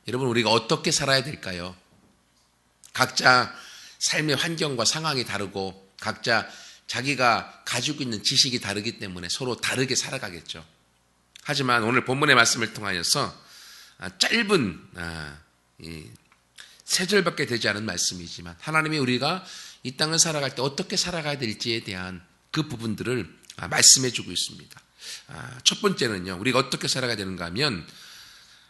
여러분, 우리가 어떻게 살아야 될까요? 각자 삶의 환경과 상황이 다르고 각자 자기가 가지고 있는 지식이 다르기 때문에 서로 다르게 살아가겠죠. 하지만 오늘 본문의 말씀을 통하여서 짧은 세 절밖에 되지 않은 말씀이지만 하나님이 우리가 이 땅을 살아갈 때 어떻게 살아가야 될지에 대한 그 부분들을 말씀해 주고 있습니다. 첫 번째는요, 우리가 어떻게 살아가야 되는가 하면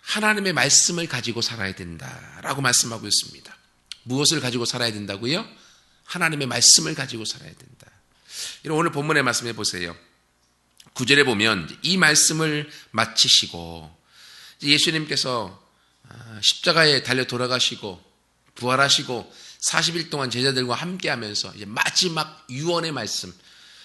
하나님의 말씀을 가지고 살아야 된다라고 말씀하고 있습니다. 무엇을 가지고 살아야 된다고요? 하나님의 말씀을 가지고 살아야 된다. 오늘 본문의 말씀해 보세요. 9절에 보면 이 말씀을 마치시고 예수님께서 십자가에 달려 돌아가시고 부활하시고 40일 동안 제자들과 함께하면서 이제 마지막 유언의 말씀,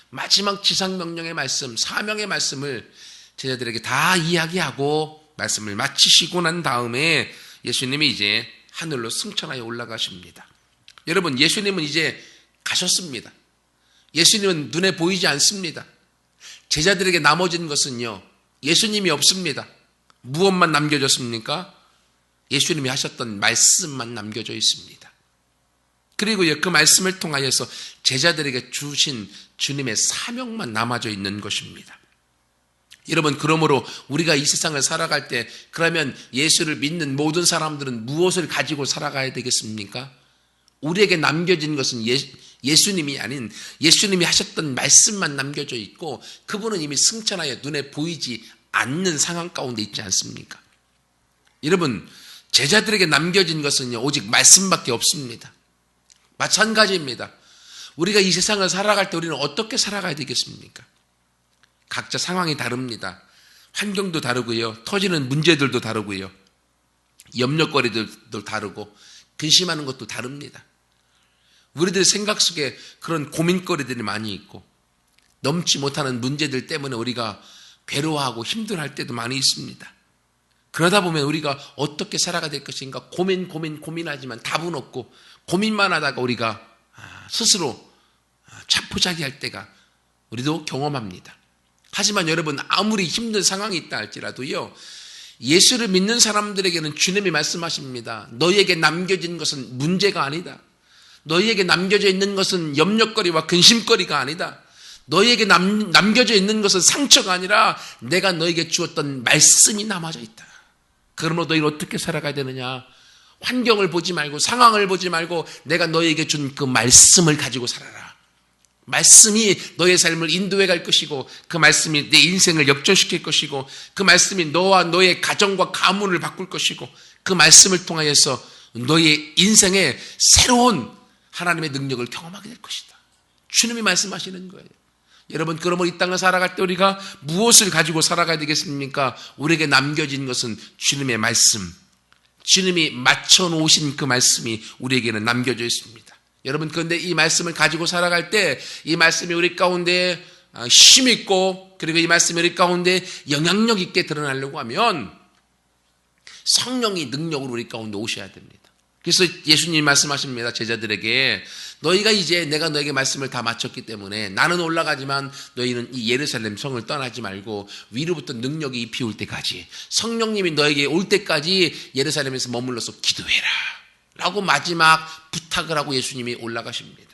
마지막 지상명령의 말씀, 사명의 말씀을 제자들에게 다 이야기하고 말씀을 마치시고 난 다음에 예수님이 이제 하늘로 승천하여 올라가십니다. 여러분, 예수님은 이제 가셨습니다. 예수님은 눈에 보이지 않습니다. 제자들에게 나머진 것은요, 예수님이 없습니다. 무엇만 남겨졌습니까? 예수님이 하셨던 말씀만 남겨져 있습니다. 그리고요, 그 말씀을 통하여서 제자들에게 주신 주님의 사명만 남아져 있는 것입니다. 여러분, 그러므로 우리가 이 세상을 살아갈 때 그러면 예수를 믿는 모든 사람들은 무엇을 가지고 살아가야 되겠습니까? 우리에게 남겨진 것은 예수님이 아닌 예수님이 하셨던 말씀만 남겨져 있고 그분은 이미 승천하여 눈에 보이지 않는 상황 가운데 있지 않습니까? 여러분, 제자들에게 남겨진 것은요, 오직 말씀밖에 없습니다. 마찬가지입니다. 우리가 이 세상을 살아갈 때 우리는 어떻게 살아가야 되겠습니까? 각자 상황이 다릅니다. 환경도 다르고요, 터지는 문제들도 다르고요, 염려거리들도 다르고 근심하는 것도 다릅니다. 우리들 생각 속에 그런 고민거리들이 많이 있고 넘지 못하는 문제들 때문에 우리가 괴로워하고 힘들어할 때도 많이 있습니다. 그러다 보면 우리가 어떻게 살아가야 될 것인가 고민하지만 답은 없고 고민만 하다가 우리가 스스로 자포자기할 때가 우리도 경험합니다. 하지만 여러분, 아무리 힘든 상황이 있다 할지라도요, 예수를 믿는 사람들에게는 주님이 말씀하십니다. 너희에게 남겨진 것은 문제가 아니다. 너희에게 남겨져 있는 것은 염려거리와 근심거리가 아니다. 너희에게 남겨져 있는 것은 상처가 아니라 내가 너희에게 주었던 말씀이 남아져 있다. 그러므로 너희는 어떻게 살아가야 되느냐? 환경을 보지 말고 상황을 보지 말고 내가 너희에게 준 그 말씀을 가지고 살아라. 말씀이 너의 삶을 인도해 갈 것이고 그 말씀이 내 인생을 역전시킬 것이고 그 말씀이 너와 너의 가정과 가문을 바꿀 것이고 그 말씀을 통하여서 너의 인생에 새로운 하나님의 능력을 경험하게 될 것이다. 주님이 말씀하시는 거예요. 여러분, 그러므로 이 땅을 살아갈 때 우리가 무엇을 가지고 살아가야 되겠습니까? 우리에게 남겨진 것은 주님의 말씀, 주님이 맞춰놓으신 그 말씀이 우리에게는 남겨져 있습니다. 여러분, 그런데 이 말씀을 가지고 살아갈 때 이 말씀이 우리 가운데 힘있고 그리고 이 말씀이 우리 가운데 영향력 있게 드러나려고 하면 성령이 능력으로 우리 가운데 오셔야 됩니다. 그래서 예수님이 말씀하십니다. 제자들에게 너희가 이제 내가 너에게 말씀을 다 마쳤기 때문에 나는 올라가지만 너희는 이 예루살렘 성을 떠나지 말고 위로부터 능력이 입히올 때까지 성령님이 너에게 올 때까지 예루살렘에서 머물러서 기도해라 라고 마지막 부탁을 하고 예수님이 올라가십니다.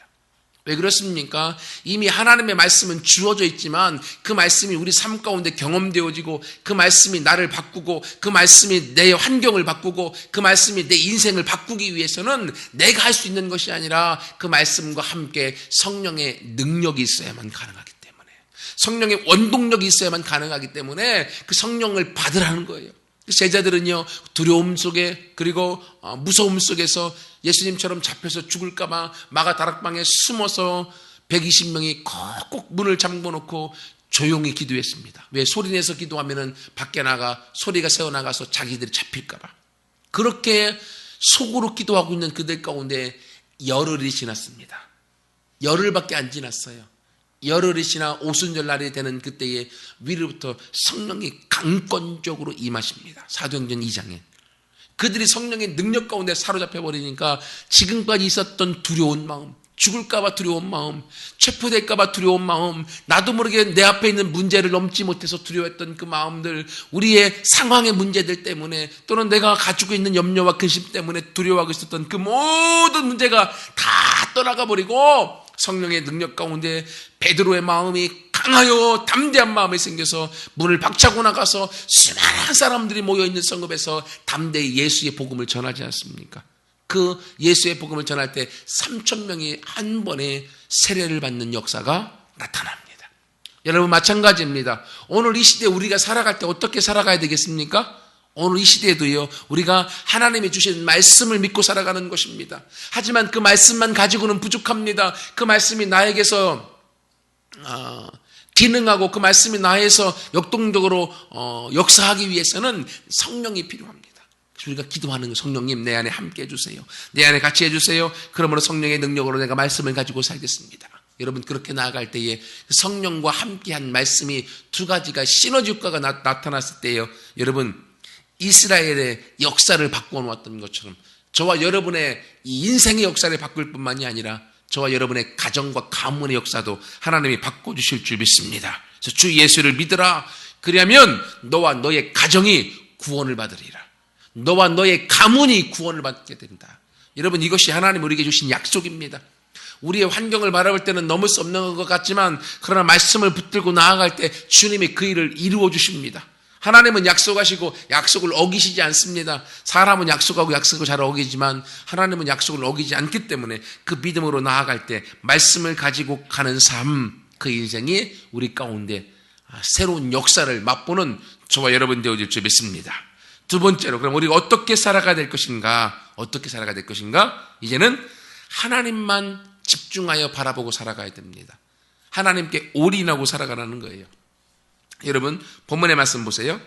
왜 그렇습니까? 이미 하나님의 말씀은 주어져 있지만 그 말씀이 우리 삶 가운데 경험되어지고 그 말씀이 나를 바꾸고 그 말씀이 내 환경을 바꾸고 그 말씀이 내 인생을 바꾸기 위해서는 내가 할 수 있는 것이 아니라 그 말씀과 함께 성령의 능력이 있어야만 가능하기 때문에 성령의 원동력이 있어야만 가능하기 때문에 그 성령을 받으라는 거예요. 제자들은요, 두려움 속에 그리고 무서움 속에서 예수님처럼 잡혀서 죽을까봐 마가 다락방에 숨어서 120명이 콕콕 문을 잠궈놓고 조용히 기도했습니다. 왜? 소리내서 기도하면은 밖에 나가 소리가 새어나가서 자기들이 잡힐까봐. 그렇게 속으로 기도하고 있는 그들 가운데 열흘이 지났습니다. 열흘밖에 안 지났어요. 열흘이 지나 오순절 날이 되는 그때에 위로부터 성령이 강권적으로 임하십니다. 사도행전 2장에. 그들이 성령의 능력 가운데 사로잡혀 버리니까 지금까지 있었던 두려운 마음, 죽을까봐 두려운 마음, 체포될까봐 두려운 마음, 나도 모르게 내 앞에 있는 문제를 넘지 못해서 두려워했던 그 마음들, 우리의 상황의 문제들 때문에 또는 내가 가지고 있는 염려와 근심 때문에 두려워하고 있었던 그 모든 문제가 다 떠나가 버리고 성령의 능력 가운데 베드로의 마음이 강하여 담대한 마음이 생겨서 문을 박차고 나가서 수많은 사람들이 모여있는 성읍에서 담대히 예수의 복음을 전하지 않습니까? 그 예수의 복음을 전할 때 3,000명이 한 번에 세례를 받는 역사가 나타납니다. 여러분 마찬가지입니다. 오늘 이 시대에 우리가 살아갈 때 어떻게 살아가야 되겠습니까? 오늘 이 시대에도요, 우리가 하나님이 주신 말씀을 믿고 살아가는 것입니다. 하지만 그 말씀만 가지고는 부족합니다. 그 말씀이 나에게서 기능하고 그 말씀이 나에서 역동적으로 역사하기 위해서는 성령이 필요합니다. 우리가 기도하는 성령님 내 안에 함께 해주세요. 내 안에 같이 해주세요. 그러므로 성령의 능력으로 내가 말씀을 가지고 살겠습니다. 여러분 그렇게 나아갈 때에 성령과 함께한 말씀이 두 가지가 시너지 효과가 나타났을 때요, 여러분 이스라엘의 역사를 바꿔놓았던 것처럼 저와 여러분의 이 인생의 역사를 바꿀 뿐만이 아니라 저와 여러분의 가정과 가문의 역사도 하나님이 바꿔주실 줄 믿습니다. 그래서 주 예수를 믿으라. 그리하면 너와 너의 가정이 구원을 받으리라. 너와 너의 가문이 구원을 받게 된다. 여러분 이것이 하나님 우리에게 주신 약속입니다. 우리의 환경을 바라볼 때는 넘을 수 없는 것 같지만 그러나 말씀을 붙들고 나아갈 때 주님이 그 일을 이루어 주십니다. 하나님은 약속하시고 약속을 어기시지 않습니다. 사람은 약속하고 약속을 잘 어기지만 하나님은 약속을 어기지 않기 때문에 그 믿음으로 나아갈 때 말씀을 가지고 가는 삶, 그 인생이 우리 가운데 새로운 역사를 맛보는 저와 여러분 되어질 줄 믿습니다. 두 번째로 그럼 우리가 어떻게 살아가야 될 것인가? 어떻게 살아가야 될 것인가? 이제는 하나님만 집중하여 바라보고 살아가야 됩니다. 하나님께 올인하고 살아가라는 거예요. 여러분 본문의 말씀 보세요.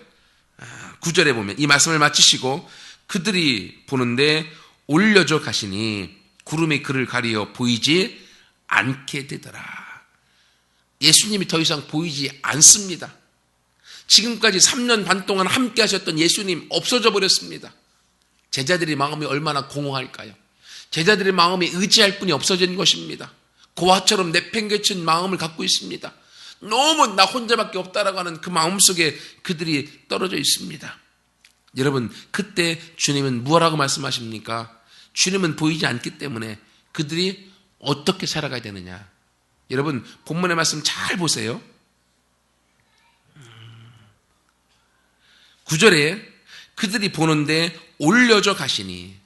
9절에 보면 이 말씀을 마치시고 그들이 보는데 올려져 가시니 구름이 그를 가리어 보이지 않게 되더라. 예수님이 더 이상 보이지 않습니다. 지금까지 3년 반 동안 함께 하셨던 예수님 없어져 버렸습니다. 제자들의 마음이 얼마나 공허할까요? 제자들의 마음이 의지할 분이 없어진 것입니다. 고아처럼 내팽개친 마음을 갖고 있습니다. 너무 나 혼자밖에 없다라고 하는 그 마음속에 그들이 떨어져 있습니다. 여러분 그때 주님은 무엇라고 말씀하십니까? 주님은 보이지 않기 때문에 그들이 어떻게 살아가야 되느냐? 여러분 본문의 말씀 잘 보세요. 9절에 그들이 보는데 올려져 가시니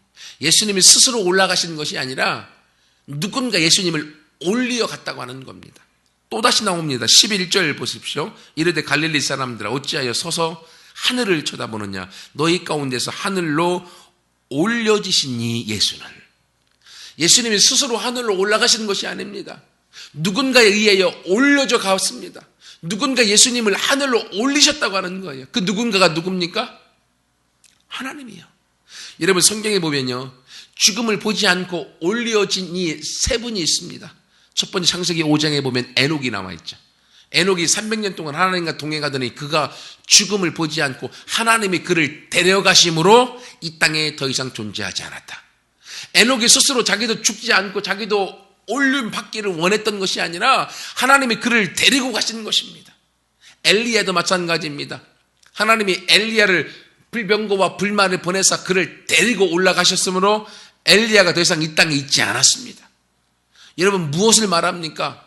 예수님이 스스로 올라가시는 것이 아니라 누군가 예수님을 올려 갔다고 하는 겁니다. 또다시 나옵니다. 11절 보십시오. 이르되 갈릴리 사람들아 어찌하여 서서 하늘을 쳐다보느냐? 너희 가운데서 하늘로 올려지시니 예수님이 스스로 하늘로 올라가시는 것이 아닙니다. 누군가에 의하여 올려져 갔습니다. 누군가 예수님을 하늘로 올리셨다고 하는 거예요. 그 누군가가 누굽니까? 하나님이요. 여러분 성경에 보면요, 죽음을 보지 않고 올려진 이 세 분이 있습니다. 첫 번째 창세기 5장에 보면 에녹이 나와 있죠. 에녹이 300년 동안 하나님과 동행하더니 그가 죽음을 보지 않고 하나님이 그를 데려가심으로 이 땅에 더 이상 존재하지 않았다. 에녹이 스스로 자기도 죽지 않고 자기도 올림 받기를 원했던 것이 아니라 하나님이 그를 데리고 가시는 것입니다. 엘리야도 마찬가지입니다. 하나님이 엘리야를 불병거와 불말을 보내서 그를 데리고 올라가셨으므로 엘리야가 더 이상 이 땅에 있지 않았습니다. 여러분 무엇을 말합니까?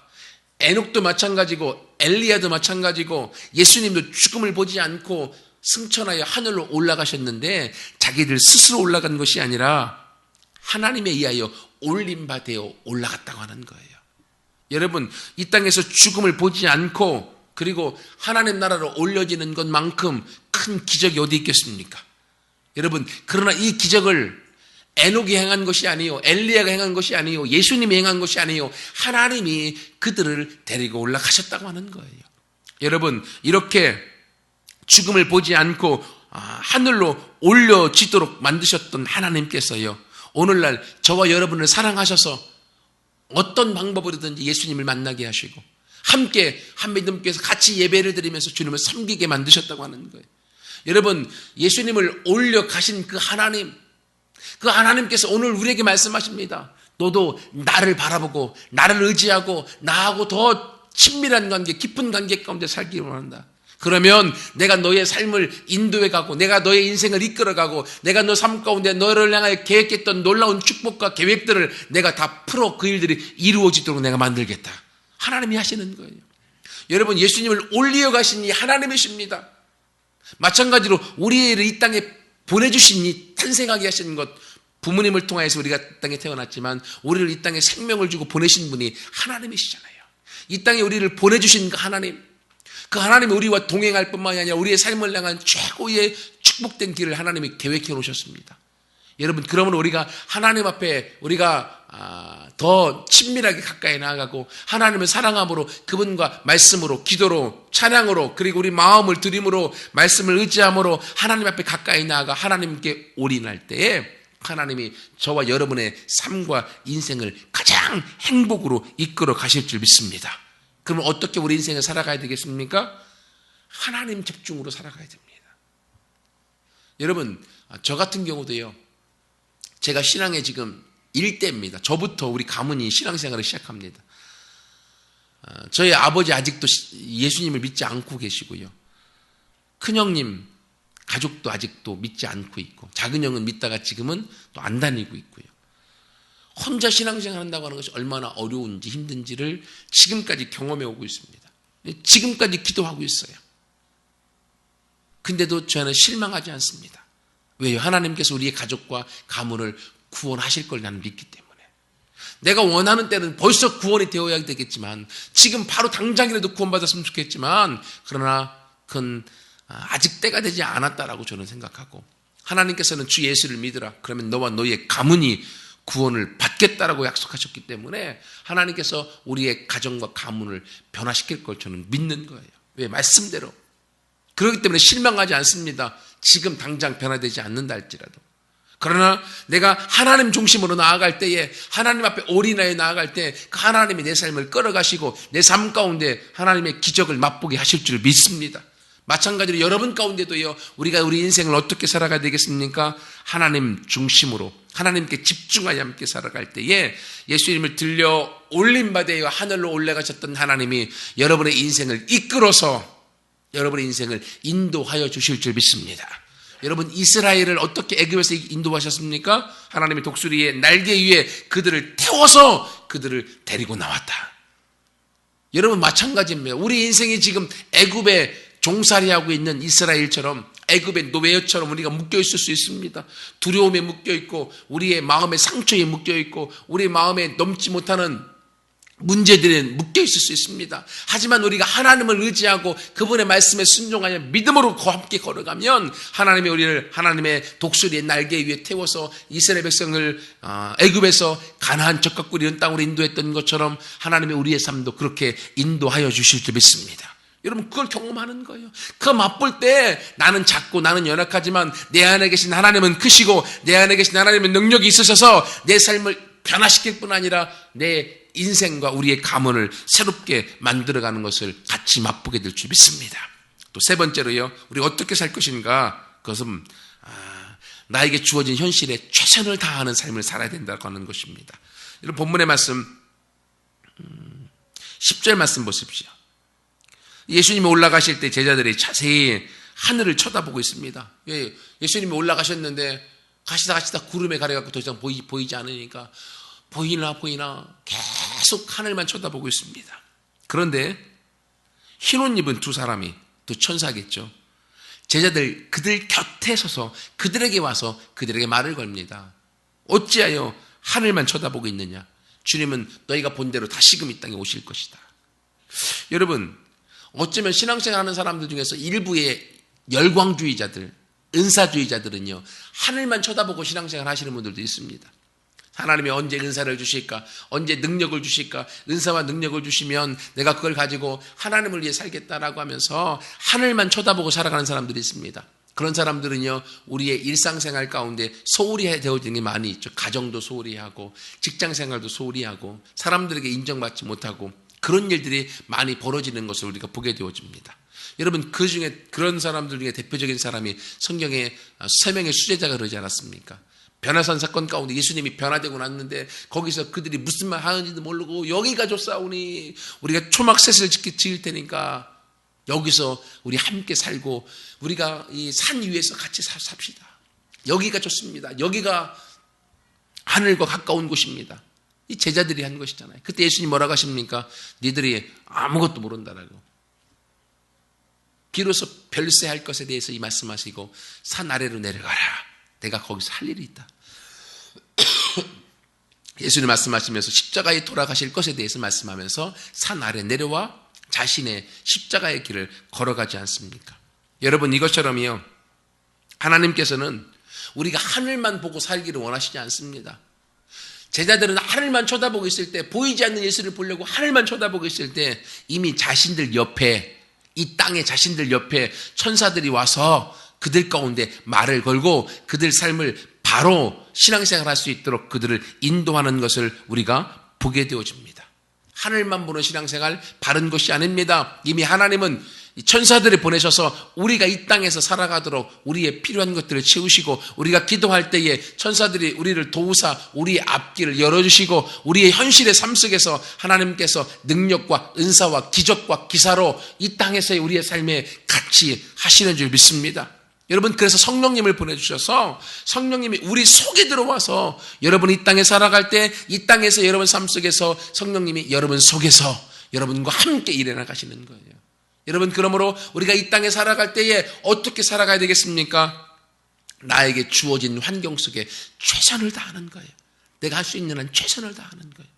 에녹도 마찬가지고 엘리야도 마찬가지고 예수님도 죽음을 보지 않고 승천하여 하늘로 올라가셨는데 자기들 스스로 올라간 것이 아니라 하나님에 의하여 올림받아 올라갔다고 하는 거예요. 여러분 이 땅에서 죽음을 보지 않고 그리고 하나님 나라로 올려지는 것만큼 큰 기적이 어디 있겠습니까? 여러분 그러나 이 기적을 에녹이 행한 것이 아니요, 엘리야가 행한 것이 아니요, 예수님이 행한 것이 아니요, 하나님이 그들을 데리고 올라가셨다고 하는 거예요. 여러분 이렇게 죽음을 보지 않고 하늘로 올려지도록 만드셨던 하나님께서요, 오늘날 저와 여러분을 사랑하셔서 어떤 방법으로든지 예수님을 만나게 하시고 함께 한 믿음께서 같이 예배를 드리면서 주님을 섬기게 만드셨다고 하는 거예요. 여러분 예수님을 올려가신 그 하나님께서 오늘 우리에게 말씀하십니다. 너도 나를 바라보고 나를 의지하고 나하고 더 친밀한 관계, 깊은 관계 가운데 살기를 원한다. 그러면 내가 너의 삶을 인도해가고 내가 너의 인생을 이끌어가고 내가 너 삶 가운데 너를 향하여 계획했던 놀라운 축복과 계획들을 내가 다 풀어 그 일들이 이루어지도록 내가 만들겠다. 하나님이 하시는 거예요. 여러분, 예수님을 올리어 가신 이 하나님이십니다. 마찬가지로 우리를 이 땅에 보내주신 이 탄생하게 하신 것, 부모님을 통해서 우리가 이 땅에 태어났지만 우리를 이 땅에 생명을 주고 보내신 분이 하나님이시잖아요. 이 땅에 우리를 보내주신 그 하나님이 우리와 동행할 뿐만이 아니라 우리의 삶을 향한 최고의 축복된 길을 하나님이 계획해 놓으셨습니다. 여러분, 그러면 우리가 하나님 앞에 우리가 더 친밀하게 가까이 나아가고 하나님을 사랑함으로 그분과 말씀으로, 기도로, 찬양으로, 그리고 우리 마음을 드림으로, 말씀을 의지함으로 하나님 앞에 가까이 나아가 하나님께 올인할 때에 하나님이 저와 여러분의 삶과 인생을 가장 행복으로 이끌어 가실 줄 믿습니다. 그러면 어떻게 우리 인생을 살아가야 되겠습니까? 하나님 집중으로 살아가야 됩니다. 여러분, 저 같은 경우도요, 제가 신앙에 지금 1대입니다. 저부터 우리 가문이 신앙생활을 시작합니다. 저희 아버지 아직도 예수님을 믿지 않고 계시고요. 큰형님 가족도 아직도 믿지 않고 있고, 작은 형은 믿다가 지금은 또 안 다니고 있고요. 혼자 신앙생활 한다고 하는 것이 얼마나 어려운지 힘든지를 지금까지 경험해 오고 있습니다. 지금까지 기도하고 있어요. 근데도 저는 실망하지 않습니다. 왜요? 하나님께서 우리의 가족과 가문을 구원하실 걸 나는 믿기 때문에. 내가 원하는 때는 벌써 구원이 되어야 되겠지만, 지금 바로 당장이라도 구원받았으면 좋겠지만, 그러나 그건 아직 때가 되지 않았다라고 저는 생각하고, 하나님께서는 주 예수를 믿으라, 그러면 너와 너의 가문이 구원을 받겠다라고 약속하셨기 때문에 하나님께서 우리의 가정과 가문을 변화시킬 걸 저는 믿는 거예요. 왜? 말씀대로. 그렇기 때문에 실망하지 않습니다. 지금 당장 변화되지 않는다 할지라도. 그러나 내가 하나님 중심으로 나아갈 때에, 하나님 앞에 올인하여 나아갈 때 그 하나님이 내 삶을 끌어가시고 내 삶 가운데 하나님의 기적을 맛보게 하실 줄 믿습니다. 마찬가지로 여러분 가운데도요, 우리가 우리 인생을 어떻게 살아가야 되겠습니까? 하나님 중심으로, 하나님께 집중하여 함께 살아갈 때에 예수님을 들려 올림받아 하늘로 올라가셨던 하나님이 여러분의 인생을 이끌어서 여러분의 인생을 인도하여 주실 줄 믿습니다. 여러분, 이스라엘을 어떻게 애굽에서 인도하셨습니까? 하나님의 독수리의 날개 위에 그들을 태워서 그들을 데리고 나왔다. 여러분, 마찬가지입니다. 우리 인생이 지금 애굽에 종살이하고 있는 이스라엘처럼, 애굽의 노예처럼 우리가 묶여있을 수 있습니다. 두려움에 묶여있고, 우리의 마음의 상처에 묶여있고, 우리의 마음에 넘지 못하는 문제들에 묶여있을 수 있습니다. 하지만 우리가 하나님을 의지하고 그분의 말씀에 순종하여 믿음으로 함께 걸어가면 하나님이 우리를 하나님의 독수리의 날개 위에 태워서 이스라엘 백성을 애굽에서 가나안 적과 꿀 이런 땅으로 인도했던 것처럼 하나님이 우리의 삶도 그렇게 인도하여 주실 줄 믿습니다. 여러분, 그걸 경험하는 거예요. 그거 맛볼 때 나는 작고 나는 연약하지만 내 안에 계신 하나님은 크시고 내 안에 계신 하나님은 능력이 있으셔서 내 삶을 변화시킬 뿐 아니라 내 인생과 우리의 가문을 새롭게 만들어가는 것을 같이 맛보게 될 줄 믿습니다. 또 세 번째로요, 우리가 어떻게 살 것인가, 그것은 나에게 주어진 현실에 최선을 다하는 삶을 살아야 된다고 하는 것입니다. 이런 본문의 말씀 10절 말씀 보십시오. 예수님이 올라가실 때 제자들이 자세히 하늘을 쳐다보고 있습니다. 예수님이 올라가셨는데 가시다 구름에 가려갖고 더 이상 보이지 않으니까 보이나 계속 하늘만 쳐다보고 있습니다. 그런데 흰옷 입은 두 사람이, 또 천사겠죠, 제자들 그들 곁에 서서 그들에게 와서 그들에게 말을 걸립니다. 어찌하여 하늘만 쳐다보고 있느냐? 주님은 너희가 본 대로 다시금 이 땅에 오실 것이다. 여러분, 어쩌면 신앙생활하는 사람들 중에서 일부의 열광주의자들, 은사주의자들은요, 하늘만 쳐다보고 신앙생활 하시는 분들도 있습니다. 하나님이 언제 은사를 주실까? 언제 능력을 주실까? 은사와 능력을 주시면 내가 그걸 가지고 하나님을 위해 살겠다라고 하면서 하늘만 쳐다보고 살아가는 사람들이 있습니다. 그런 사람들은요, 우리의 일상생활 가운데 소홀히 되어지는 게 많이 있죠. 가정도 소홀히 하고, 직장생활도 소홀히 하고, 사람들에게 인정받지 못하고, 그런 일들이 많이 벌어지는 것을 우리가 보게 되어집니다. 여러분, 그 중에, 그런 사람들 중에 대표적인 사람이 성경에 3명의 수제자가 그러지 않았습니까? 변화산 사건 가운데 예수님이 변화되고 났는데 거기서 그들이 무슨 말 하는지도 모르고 여기가 좋사오니 우리가 초막셋을 지을 테니까 여기서 우리 함께 살고 우리가 이 산 위에서 같이 삽시다. 여기가 좋습니다. 여기가 하늘과 가까운 곳입니다. 이 제자들이 한 것이잖아요. 그때 예수님 뭐라고 하십니까? 니들이 아무것도 모른다라고. 비로소 별세할 것에 대해서 이 말씀하시고 산 아래로 내려가라. 내가 거기서 할 일이 있다. 예수님 말씀하시면서 십자가에 돌아가실 것에 대해서 말씀하면서 산 아래 내려와 자신의 십자가의 길을 걸어가지 않습니까? 여러분 이것처럼요. 하나님께서는 우리가 하늘만 보고 살기를 원하시지 않습니다. 제자들은 하늘만 쳐다보고 있을 때 보이지 않는 예수를 보려고 하늘만 쳐다보고 있을 때 이미 자신들 옆에 이 땅에 자신들 옆에 천사들이 와서 그들 가운데 말을 걸고 그들 삶을 바로 신앙생활할 수 있도록 그들을 인도하는 것을 우리가 보게 되어집니다. 하늘만 보는 신앙생활 바른 것이 아닙니다. 이미 하나님은 천사들을 보내셔서 우리가 이 땅에서 살아가도록 우리의 필요한 것들을 채우시고 우리가 기도할 때에 천사들이 우리를 도우사 우리의 앞길을 열어주시고 우리의 현실의 삶 속에서 하나님께서 능력과 은사와 기적과 기사로 이 땅에서의 우리의 삶에 같이 하시는 줄 믿습니다. 여러분 그래서 성령님을 보내주셔서 성령님이 우리 속에 들어와서 여러분 이 땅에 살아갈 때 이 땅에서 여러분 삶 속에서 성령님이 여러분 속에서 여러분과 함께 일해 나가시는 거예요. 여러분 그러므로 우리가 이 땅에 살아갈 때에 어떻게 살아가야 되겠습니까? 나에게 주어진 환경 속에 최선을 다하는 거예요. 내가 할 수 있는 한 최선을 다하는 거예요.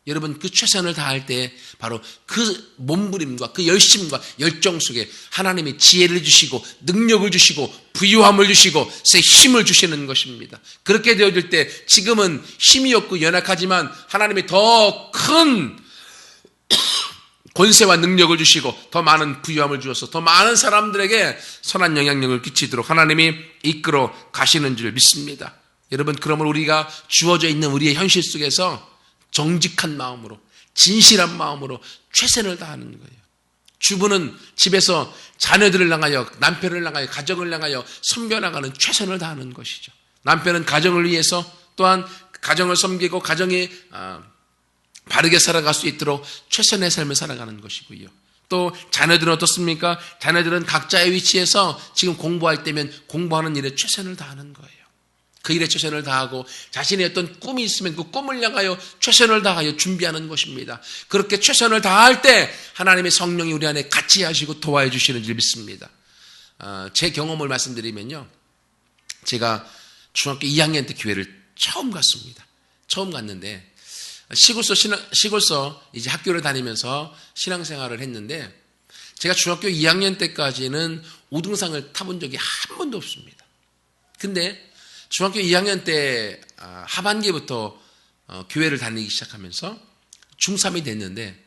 여러분 그 최선을 다할 때 바로 그 몸부림과 그 열심과 열정 속에 하나님이 지혜를 주시고 능력을 주시고 부유함을 주시고 새 힘을 주시는 것입니다. 그렇게 되어질 때 지금은 힘이 없고 연약하지만 하나님이 더 큰 권세와 능력을 주시고 더 많은 부유함을 주어서 더 많은 사람들에게 선한 영향력을 끼치도록 하나님이 이끌어 가시는 줄 믿습니다. 여러분 그러면 우리가 주어져 있는 우리의 현실 속에서 정직한 마음으로 진실한 마음으로 최선을 다하는 거예요. 주부는 집에서 자녀들을 향하여 남편을 향하여 가정을 향하여 섬겨나가는 최선을 다하는 것이죠. 남편은 가정을 위해서 또한 가정을 섬기고 가정이 바르게 살아갈 수 있도록 최선의 삶을 살아가는 것이고요. 또 자녀들은 어떻습니까? 자녀들은 각자의 위치에서 지금 공부할 때면 공부하는 일에 최선을 다하는 거예요. 그 일에 최선을 다하고 자신의 어떤 꿈이 있으면 그 꿈을 향하여 최선을 다하여 준비하는 것입니다. 그렇게 최선을 다할 때 하나님의 성령이 우리 안에 같이 하시고 도와해 주시는 줄 믿습니다. 제 경험을 말씀드리면요. 제가 중학교 2학년 때 교회를 처음 갔습니다. 처음 갔는데 시골서 이제 학교를 다니면서 신앙생활을 했는데 제가 중학교 2학년 때까지는 우등상을 타본 적이 한 번도 없습니다. 근데 중학교 2학년 때 하반기부터 교회를 다니기 시작하면서 중3이 됐는데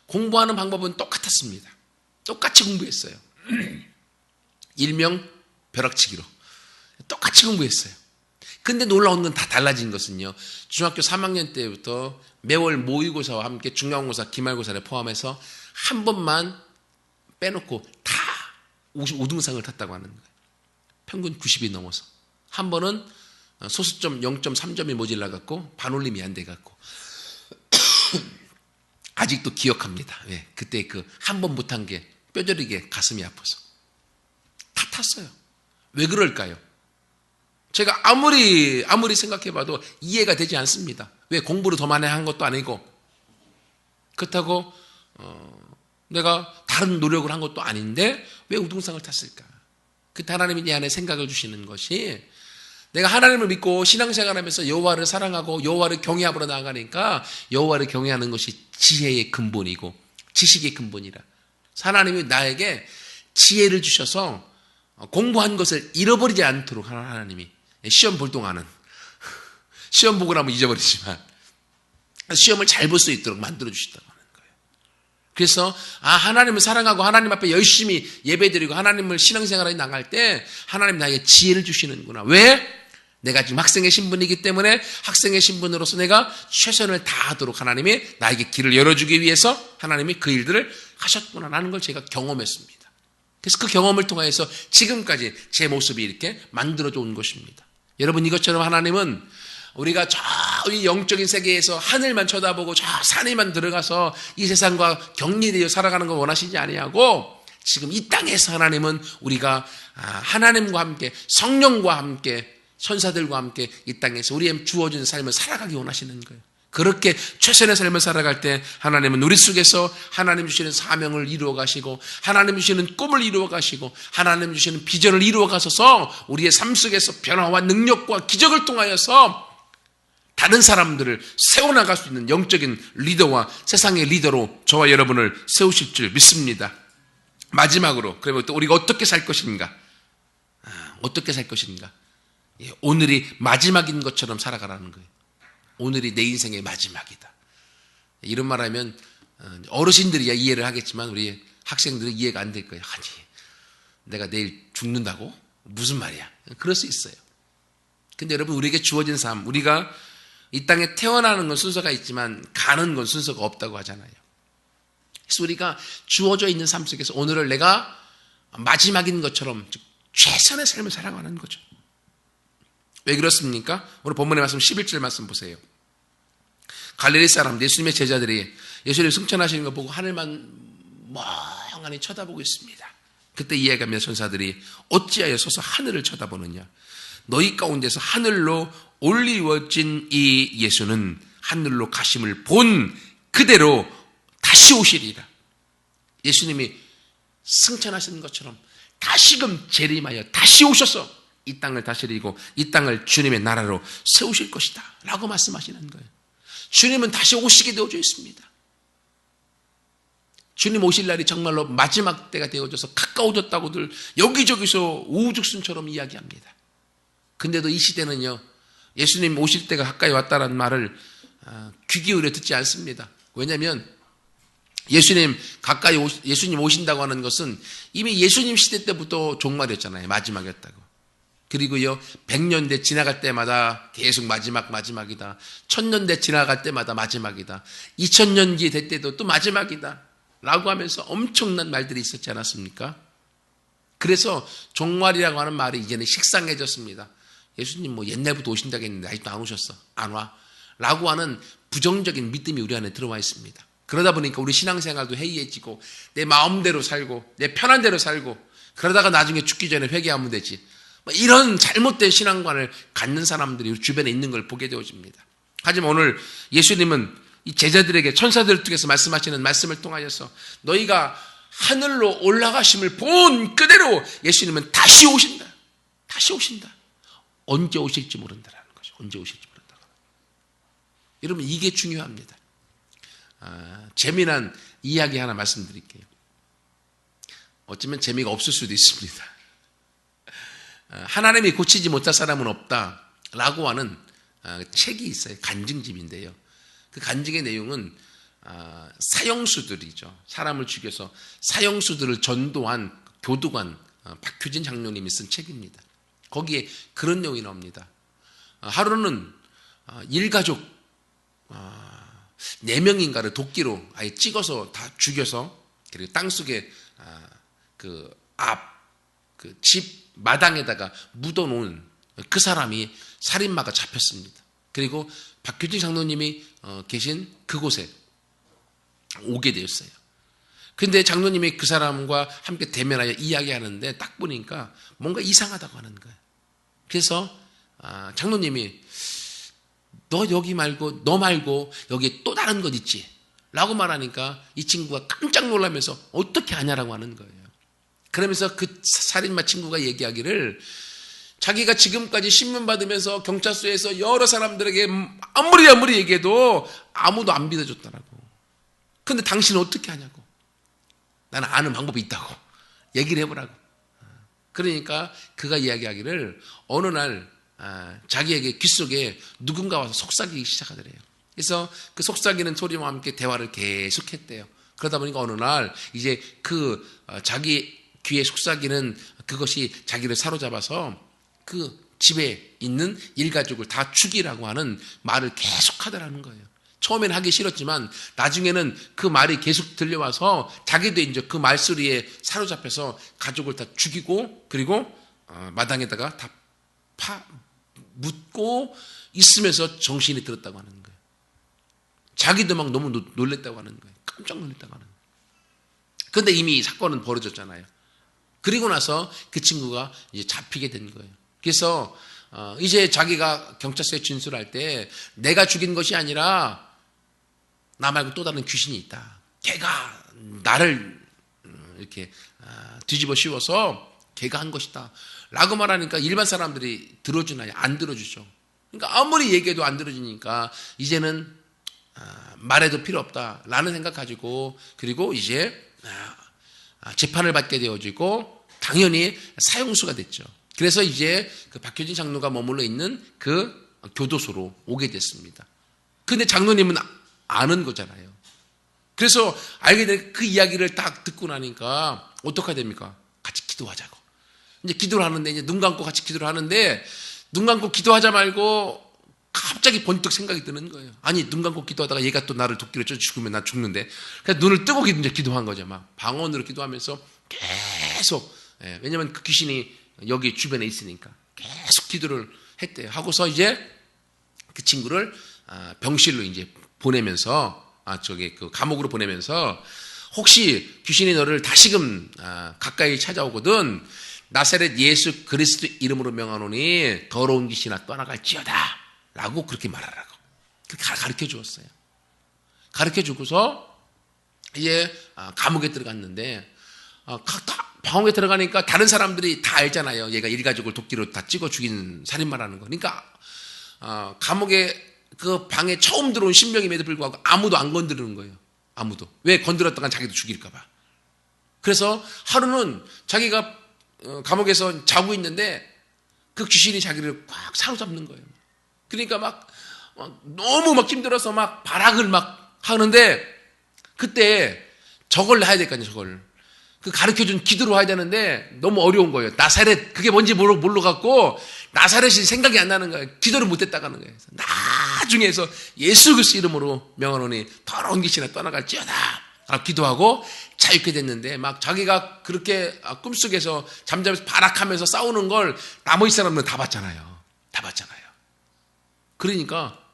공부하는 방법은 똑같았습니다. 똑같이 공부했어요. 일명 벼락치기로 똑같이 공부했어요. 근데 놀라운 건 다 달라진 것은요. 중학교 3학년 때부터 매월 모의고사와 함께 중간고사, 기말고사를 포함해서 한 번만 빼놓고 다 우등상을 탔다고 하는 거예요. 평균 90이 넘어서. 한 번은 소수점 0.3점이 모질라갖고 반올림이 안 돼갖고 아직도 기억합니다. 네, 그때 그 한 번 못한 게 뼈저리게 가슴이 아파서 다 탔어요. 왜 그럴까요? 제가 아무리 생각해봐도 이해가 되지 않습니다. 왜 공부를 더 많이 한 것도 아니고 그렇다고 내가 다른 노력을 한 것도 아닌데 왜 우등상을 탔을까? 그때 하나님이 내 안에 생각을 주시는 것이 내가 하나님을 믿고 신앙생활하면서 여호와를 사랑하고 여호와를 경외함으로 나아가니까 여호와를 경외하는 것이 지혜의 근본이고 지식의 근본이라. 하나님이 나에게 지혜를 주셔서 공부한 것을 잃어버리지 않도록 하나님이 시험 볼 동안은 시험 보고 나면 잊어버리지만 시험을 잘 볼 수 있도록 만들어 주시다고 하는 거예요. 그래서 하나님을 사랑하고 하나님 앞에 열심히 예배드리고 하나님을 신앙생활에 나갈 때 하나님 나에게 지혜를 주시는구나. 왜? 내가 지금 학생의 신분이기 때문에 학생의 신분으로서 내가 최선을 다하도록 하나님이 나에게 길을 열어주기 위해서 하나님이 그 일들을 하셨구나라는 걸 제가 경험했습니다. 그래서 그 경험을 통해서 지금까지 제 모습이 이렇게 만들어져 온 것입니다. 여러분, 이것처럼 하나님은 우리가 저 영적인 세계에서 하늘만 쳐다보고 저 산에만 들어가서 이 세상과 격리되어 살아가는 걸 원하시지 아니하고, 지금 이 땅에서 하나님은 우리가 하나님과 함께, 성령과 함께, 천사들과 함께 이 땅에서 우리의 주어진 삶을 살아가기 원하시는 거예요. 그렇게 최선의 삶을 살아갈 때 하나님은 우리 속에서 하나님 주시는 사명을 이루어 가시고, 하나님 주시는 꿈을 이루어 가시고, 하나님 주시는 비전을 이루어 가셔서 우리의 삶 속에서 변화와 능력과 기적을 통하여서 다른 사람들을 세워나갈 수 있는 영적인 리더와 세상의 리더로 저와 여러분을 세우실 줄 믿습니다. 마지막으로, 그러면 또 우리가 어떻게 살 것인가? 어떻게 살 것인가? 오늘이 마지막인 것처럼 살아가라는 거예요. 오늘이 내 인생의 마지막이다. 이런 말 하면 어르신들이야 이해를 하겠지만 우리 학생들은 이해가 안 될 거예요. 아니, 내가 내일 죽는다고? 무슨 말이야? 그럴 수 있어요. 근데 여러분, 우리에게 주어진 삶, 우리가 이 땅에 태어나는 건 순서가 있지만 가는 건 순서가 없다고 하잖아요. 그래서 우리가 주어져 있는 삶 속에서 오늘을 내가 마지막인 것처럼 최선의 삶을 살아가는 거죠. 왜 그렇습니까? 오늘 본문의 말씀 11절 말씀 보세요. 갈릴리 사람 예수님의 제자들이 예수님 승천하시는 거 보고 하늘만 멍하니 쳐다보고 있습니다. 그때 이해가며 천사들이 어찌하여 서서 하늘을 쳐다보느냐? 너희 가운데서 하늘로 올리워진 이 예수는 하늘로 가심을 본 그대로 다시 오시리라. 예수님이 승천하시는 것처럼 다시금 재림하여 다시 오셔서 이 땅을 다스리고 이 땅을 주님의 나라로 세우실 것이다 라고 말씀하시는 거예요. 주님은 다시 오시게 되어져 있습니다. 주님 오실 날이 정말로 마지막 때가 되어져서 가까워졌다고들 여기저기서 우후죽순처럼 이야기합니다. 근데도 이 시대는요, 예수님 오실 때가 가까이 왔다는 말을 귀 기울여 듣지 않습니다. 왜냐하면 예수님 오신다고 하는 것은 이미 예수님 시대 때부터 종말이었잖아요. 마지막이었다고. 그리고요, 100년대 지나갈 때마다 계속 마지막이다. 1000년대 지나갈 때마다 마지막이다. 2000년기 될 때도 또 마지막이다. 라고 하면서 엄청난 말들이 있었지 않았습니까? 그래서 종말이라고 하는 말이 이제는 식상해졌습니다. 예수님 뭐 옛날부터 오신다고 했는데 아직도 안 오셨어. 안 와. 라고 하는 부정적인 믿음이 우리 안에 들어와 있습니다. 그러다 보니까 우리 신앙생활도 해이해지고 내 마음대로 살고 내 편한 대로 살고 그러다가 나중에 죽기 전에 회개하면 되지. 이런 잘못된 신앙관을 갖는 사람들이 우리 주변에 있는 걸 보게 되어집니다. 하지만 오늘 예수님은 이 제자들에게 천사들 통해서 말씀하시는 말씀을 통하여서 너희가 하늘로 올라가심을 본 그대로 예수님은 다시 오신다. 다시 오신다. 언제 오실지 모른다라는 거죠. 언제 오실지 모른다. 여러분, 이게 중요합니다. 재미난 이야기 하나 말씀드릴게요. 어쩌면 재미가 없을 수도 있습니다. 하나님이 고치지 못할 사람은 없다라고 하는 책이 있어요. 간증집인데요. 그 간증의 내용은 사형수들이죠. 사람을 죽여서 사형수들을 전도한 교도관 박효진 장로님이 쓴 책입니다. 거기에 그런 내용이 나옵니다. 하루는 일가족 4명인가를 도끼로 아예 찍어서 다 죽여서 그리고 땅속에 그 집 마당에다가 묻어놓은 그 사람이 살인마가 잡혔습니다. 그리고 박효진 장로님이 계신 그곳에 오게 되었어요. 근데 장로님이 그 사람과 함께 대면하여 이야기하는데 딱 보니까 뭔가 이상하다고 하는 거예요. 그래서 장로님이 너 말고 여기 또 다른 것 있지? 라고 말하니까 이 친구가 깜짝 놀라면서 어떻게 아냐라고 하는 거예요. 그러면서 그 살인마 친구가 얘기하기를 자기가 지금까지 신문 받으면서 경찰서에서 여러 사람들에게 아무리 얘기해도 아무도 안 믿어줬더라고. 근데 당신은 어떻게 하냐고. 나는 아는 방법이 있다고. 얘기를 해보라고. 그러니까 그가 이야기하기를 어느 날 자기에게 귓속에 누군가 와서 속삭이기 시작하더래요. 그래서 그 속삭이는 소리와 함께 대화를 계속했대요. 그러다 보니까 어느 날 이제 자기 귀에 속삭이는 그것이 자기를 사로잡아서 그 집에 있는 일가족을 다 죽이라고 하는 말을 계속 하더라는 거예요. 처음에는 하기 싫었지만 나중에는 그 말이 계속 들려와서 자기도 이제 그 말소리에 사로잡혀서 가족을 다 죽이고 그리고 마당에다가 다 묻고 있으면서 정신이 들었다고 하는 거예요. 자기도 막 너무 놀랬다고 하는 거예요. 깜짝 놀랐다고 하는 거예요. 그런데 이미 사건은 벌어졌잖아요. 그리고 나서 그 친구가 이제 잡히게 된 거예요. 그래서 이제 자기가 경찰서에 진술할 때 내가 죽인 것이 아니라 나 말고 또 다른 귀신이 있다. 걔가 나를 이렇게 뒤집어 씌워서 걔가 한 것이다. 라고 말하니까 일반 사람들이 들어주나요? 안 들어주죠. 그러니까 아무리 얘기해도 안 들어주니까 이제는 말해도 필요 없다. 라는 생각 가지고 그리고 이제 재판을 받게 되어지고 당연히 사형수가 됐죠. 그래서 이제 그 박효진 장로가 머물러 있는 그 교도소로 오게 됐습니다. 근데 장로님은 아는 거잖아요. 그래서 알게 된 그 이야기를 딱 듣고 나니까 어떻게 됩니까? 같이 기도하자고. 이제 기도를 하는데 이제 눈 감고 같이 기도를 하는데 눈 감고 기도하자 말고 갑자기 번뜩 생각이 드는 거예요. 아니 눈 감고 기도하다가 얘가 또 나를 도끼로 쳐 죽으면 난 죽는데 그래서 눈을 뜨고 이제 기도한 거죠. 막 방언으로 기도하면서 계속 왜냐면 그 귀신이 여기 주변에 있으니까 계속 기도를 했대요. 하고서 이제 그 친구를 병실로 이제 보내면서 그 감옥으로 보내면서 혹시 귀신이 너를 다시금 가까이 찾아오거든 나사렛 예수 그리스도 이름으로 명하노니 더러운 귀신아 떠나갈지어다 라고 그렇게 말하라고 가르쳐 주었어요. 가르쳐 주고서 이제 감옥에 들어갔는데 방옥에 들어가니까 다른 사람들이 다 알잖아요. 얘가 일가족을 도끼로 다 찍어 죽인 살인마라는 거. 그러니까 감옥에 그 방에 처음 들어온 신명임에도 불구하고 아무도 안 건드리는 거예요. 아무도. 왜 건드렸다간 자기도 죽일까 봐. 그래서 하루는 자기가 감옥에서 자고 있는데 그 귀신이 자기를 꽉 사로잡는 거예요. 그러니까 막 너무 막 힘들어서 막 발악을 막 하는데 그때 저걸 해야 될 거 아니에요. 저걸. 그 가르쳐준 기도로 해야 되는데 너무 어려운 거예요. 나사렛 그게 뭔지 몰라갖고 나사렛이 생각이 안 나는 거예요. 기도를 못했다고 하는 거예요. 나중에서 예수 그리스도 이름으로 명하노니 더러운 귀신아 떠나갈지어다 라고 기도하고 자유케 됐는데 막 자기가 그렇게 꿈속에서 잠자면서 발악하면서 싸우는 걸 나머지 사람들은 다 봤잖아요. 다 봤잖아요. 그러니까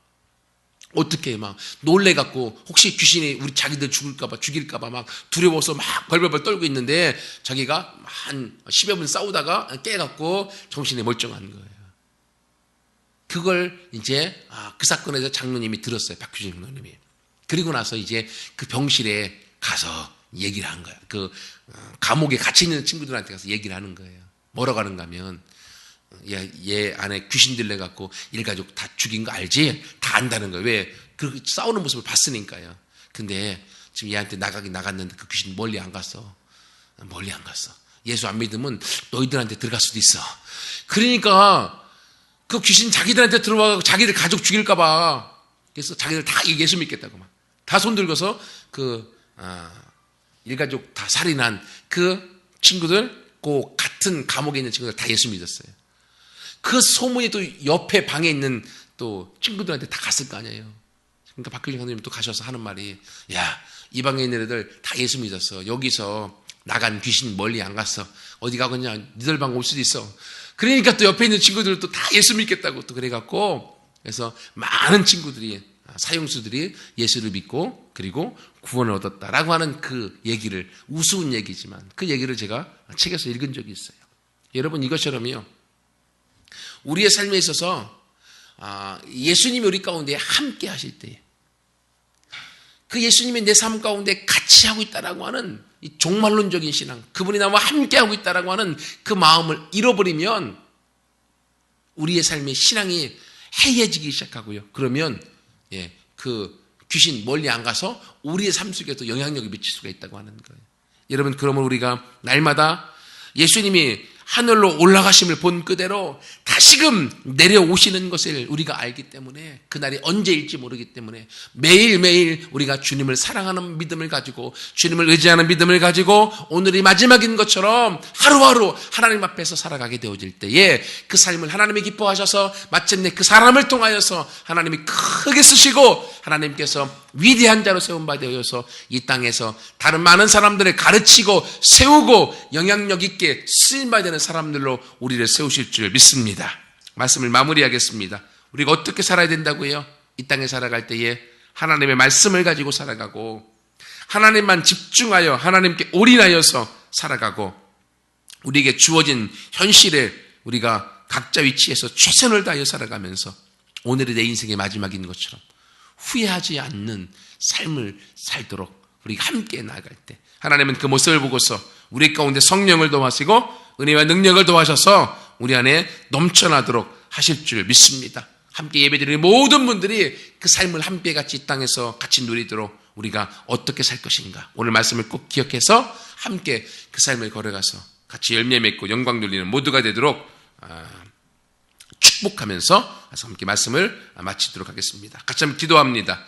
어떻게 막 놀래갖고 혹시 귀신이 우리 자기들 죽일까봐 막 두려워서 막 벌벌벌 떨고 있는데 자기가 한 10여 분 싸우다가 깨갖고 정신이 멀쩡한 거예요. 그걸 이제 그 사건에서 장로님이 들었어요. 박효진 장로님이. 그리고 나서 이제 그 병실에 가서 얘기를 한 거예요. 그 감옥에 갇혀 있는 친구들한테 가서 얘기를 하는 거예요. 뭐라고 하는가 하면 얘 안에 귀신 들려갖고 일가족 다 죽인 거 알지? 다 안다는 거예요. 왜? 그 싸우는 모습을 봤으니까요. 근데 지금 얘한테 나갔는데 그 귀신 멀리 안 갔어. 멀리 안 갔어. 예수 안 믿으면 너희들한테 들어갈 수도 있어. 그러니까 그 귀신 자기들한테 들어와서 자기들 가족 죽일까봐. 그래서 자기들 다 예수 믿겠다고 막. 다 손들고서 일가족 다 살인한 그 친구들, 그 같은 감옥에 있는 친구들 다 예수 믿었어요. 그 소문이 또 옆에 방에 있는 또 친구들한테 다 갔을 거 아니에요. 그러니까 박효진 감독님 또 가셔서 하는 말이 야, 이 방에 있는 애들 다 예수 믿었어. 여기서 나간 귀신 멀리 안 갔어. 어디 가겠냐. 니들 방 올 수도 있어. 그러니까 또 옆에 있는 친구들도 다 예수 믿겠다고 또 그래갖고 그래서 많은 친구들이 사형수들이 예수를 믿고 그리고 구원을 얻었다라고 하는 그 얘기를 우스운 얘기지만 그 얘기를 제가 책에서 읽은 적이 있어요. 여러분 이것처럼요. 우리의 삶에 있어서 예수님이 우리 가운데 함께 하실 때 그 예수님이 내 삶 가운데 같이 하고 있다라고 하는 이 종말론적인 신앙, 그분이 나와 함께 하고 있다라고 하는 그 마음을 잃어버리면 우리의 삶의 신앙이 해이해지기 시작하고요. 그러면 그 귀신 멀리 안 가서 우리의 삶 속에도 영향력을 미칠 수가 있다고 하는 거예요. 여러분 그러면 우리가 날마다 예수님이 하늘로 올라가심을 본 그대로 다시금 내려오시는 것을 우리가 알기 때문에 그날이 언제일지 모르기 때문에 매일매일 우리가 주님을 사랑하는 믿음을 가지고 주님을 의지하는 믿음을 가지고 오늘이 마지막인 것처럼 하루하루 하나님 앞에서 살아가게 되어질 때에 그 삶을 하나님이 기뻐하셔서 마침내 그 사람을 통하여서 하나님이 크게 쓰시고 하나님께서 위대한 자로 세운 바 되어서 이 땅에서 다른 많은 사람들을 가르치고 세우고 영향력 있게 쓰임 바 되는 사람들로 우리를 세우실 줄 믿습니다. 말씀을 마무리하겠습니다. 우리가 어떻게 살아야 된다고요? 이 땅에 살아갈 때에 하나님의 말씀을 가지고 살아가고 하나님만 집중하여 하나님께 올인하여서 살아가고 우리에게 주어진 현실에 우리가 각자 위치에서 최선을 다하여 살아가면서 오늘이 내 인생의 마지막인 것처럼 후회하지 않는 삶을 살도록 우리가 함께 나아갈 때 하나님은 그 모습을 보고서 우리 가운데 성령을 도와시고 은혜와 능력을 도와셔서 우리 안에 넘쳐나도록 하실 줄 믿습니다. 함께 예배드리는 모든 분들이 그 삶을 함께 같이 이 땅에서 같이 누리도록 우리가 어떻게 살 것인가 오늘 말씀을 꼭 기억해서 함께 그 삶을 걸어가서 같이 열매 맺고 영광 돌리는 모두가 되도록 축복하면서 함께 말씀을 마치도록 하겠습니다. 같이 한번 기도합니다.